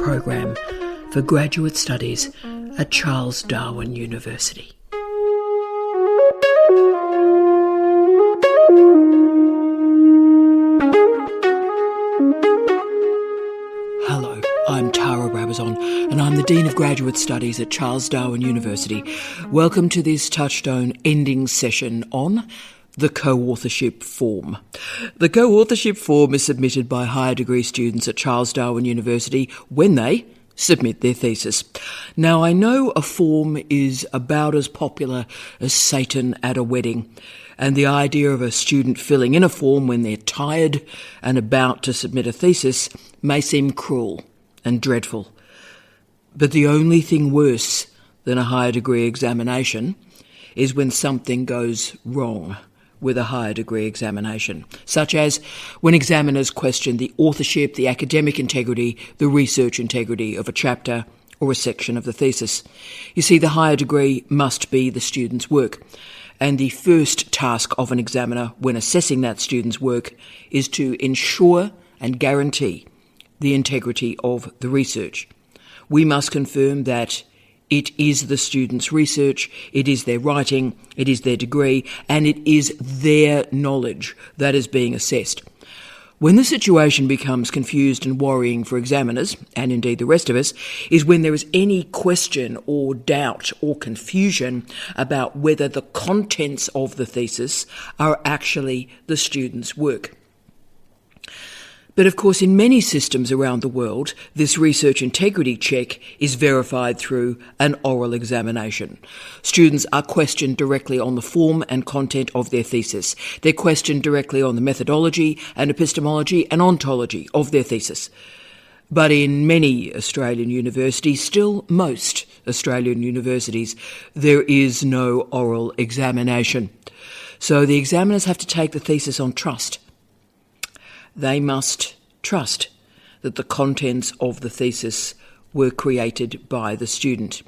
program for graduate studies at Charles Darwin University. Hello, I'm Tara Brabazon and I'm the Dean of Graduate Studies at Charles Darwin University. Welcome to this Touchstone Endings session on the co-authorship form. The co-authorship form is submitted by higher degree students at Charles Darwin University when they submit their thesis. Now, I know a form is about as popular as Satan at a wedding, and the idea of a student filling in a form when they're tired and about to submit a thesis may seem cruel and dreadful. But the only thing worse than a higher degree examination is when something goes wrong with a higher degree examination, such as when examiners question the authorship, the academic integrity, the research integrity of a chapter or a section of the thesis. You see, the higher degree must be the student's work, and the first task of an examiner when assessing that student's work is to ensure and guarantee the integrity of the research. We must confirm that it is the student's research, it is their writing, it is their degree, and it is their knowledge that is being assessed. When the situation becomes confused and worrying for examiners, and indeed the rest of us, is when there is any question or doubt or confusion about whether the contents of the thesis are actually the student's work. But of course, in many systems around the world, this research integrity check is verified through an oral examination. Students are questioned directly on the form and content of their thesis. They're questioned directly on the methodology and epistemology and ontology of their thesis. But in many Australian universities, still most Australian universities, there is no oral examination. So the examiners have to take the thesis on trust. They must trust that the contents of the thesis were created by the student.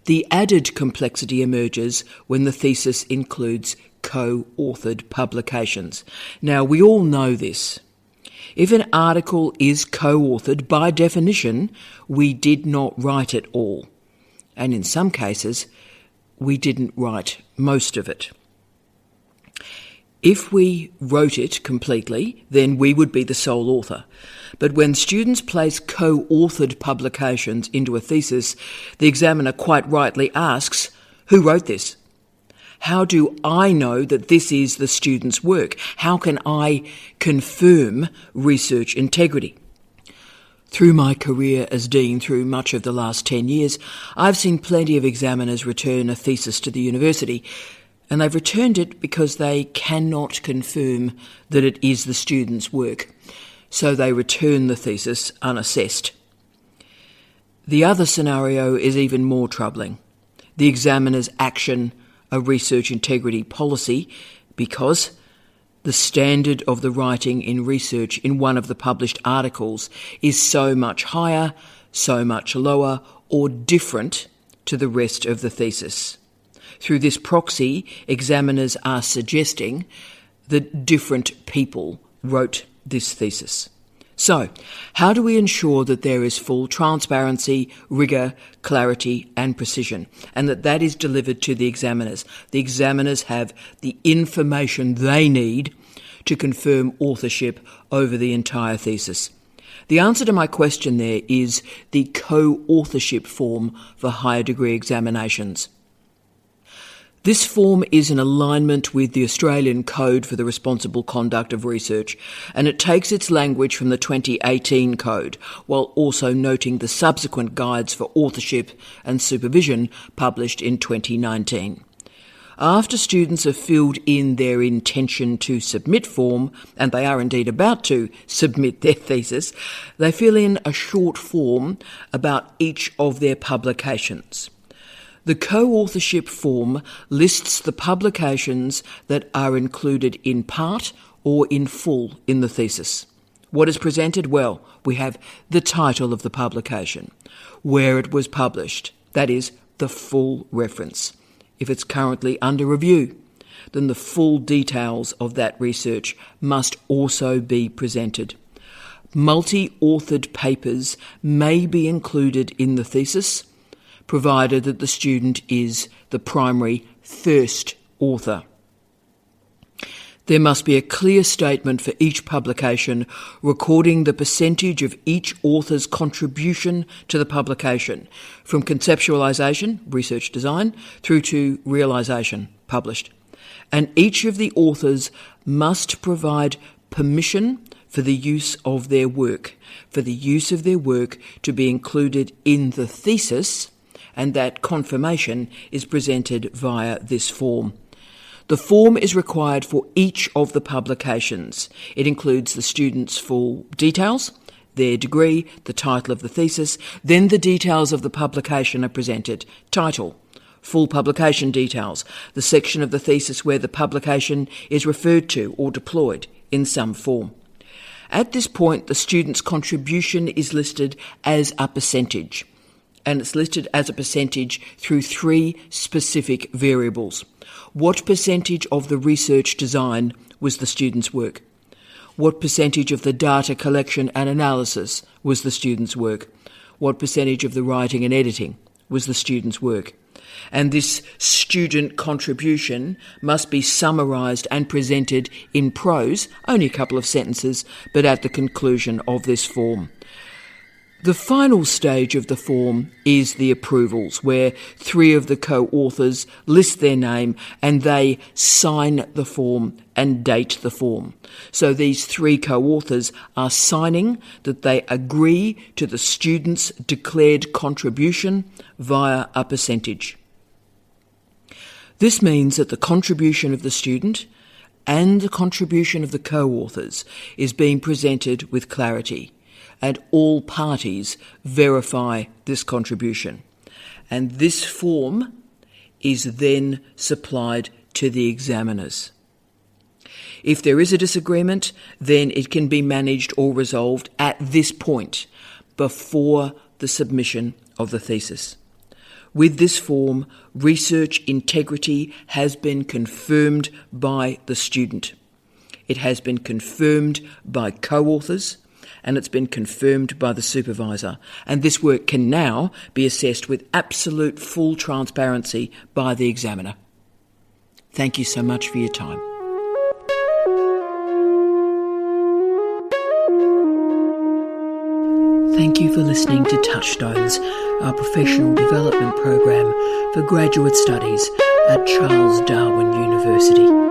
The added complexity emerges when the thesis includes co-authored publications. Now, we all know this. If an article is co-authored, by definition, we did not write it all. And in some cases, we didn't write most of it. If we wrote it completely, then we would be the sole author. But when students place co-authored publications into a thesis, the examiner quite rightly asks, who wrote this? How do I know that this is the student's work? How can I confirm research integrity? Through my career as Dean, through much of the last 10 years, I've seen plenty of examiners return a thesis to the university, and they've returned it because they cannot confirm that it is the student's work. So they return the thesis unassessed. The other scenario is even more troubling. The examiners action a research integrity policy because the standard of the writing in research in one of the published articles is so much higher, so much lower, or different to the rest of the thesis. Through this proxy, examiners are suggesting that different people wrote this thesis. So, how do we ensure that there is full transparency, rigour, clarity and precision, and that is delivered to the examiners? The examiners have the information they need to confirm authorship over the entire thesis. The answer to my question there is the co-authorship form for higher degree examinations. This form is in alignment with the Australian Code for the Responsible Conduct of Research, and it takes its language from the 2018 Code, while also noting the subsequent guides for authorship and supervision published in 2019. After students have filled in their intention to submit form, and they are indeed about to submit their thesis, they fill in a short form about each of their publications. The co-authorship form lists the publications that are included in part or in full in the thesis. What is presented? Well, we have the title of the publication, where it was published, that is, the full reference. If it's currently under review, then the full details of that research must also be presented. multi-authored papers may be included in the thesis, provided that the student is the primary first author. There must be a clear statement for each publication recording the percentage of each author's contribution to the publication, from conceptualisation, research design, through to realisation, published. And each of the authors must provide permission for the use of their work, to be included in the thesis, and that confirmation is presented via this form. The form is required for each of the publications. It includes the student's full details, their degree, the title of the thesis, then the details of the publication are presented. Title, full publication details, the section of the thesis where the publication is referred to or deployed in some form. At this point, the student's contribution is listed as a percentage, and it's listed as a percentage through 3 specific variables. What percentage of the research design was the student's work? What percentage of the data collection and analysis was the student's work? What percentage of the writing and editing was the student's work? And this student contribution must be summarised and presented in prose, only a couple of sentences, but at the conclusion of this form. The final stage of the form is the approvals, where 3 of the co-authors list their name and they sign the form and date the form. So these 3 co-authors are signing that they agree to the student's declared contribution via a percentage. This means that the contribution of the student and the contribution of the co-authors is being presented with clarity, and all parties verify this contribution. And this form is then supplied to the examiners. If there is a disagreement, then it can be managed or resolved at this point, before the submission of the thesis. With this form, research integrity has been confirmed by the student. It has been confirmed by co-authors, and it's been confirmed by the supervisor. And this work can now be assessed with absolute full transparency by the examiner. Thank you so much for your time. Thank you for listening to Touchstones, our professional development program for graduate studies at Charles Darwin University.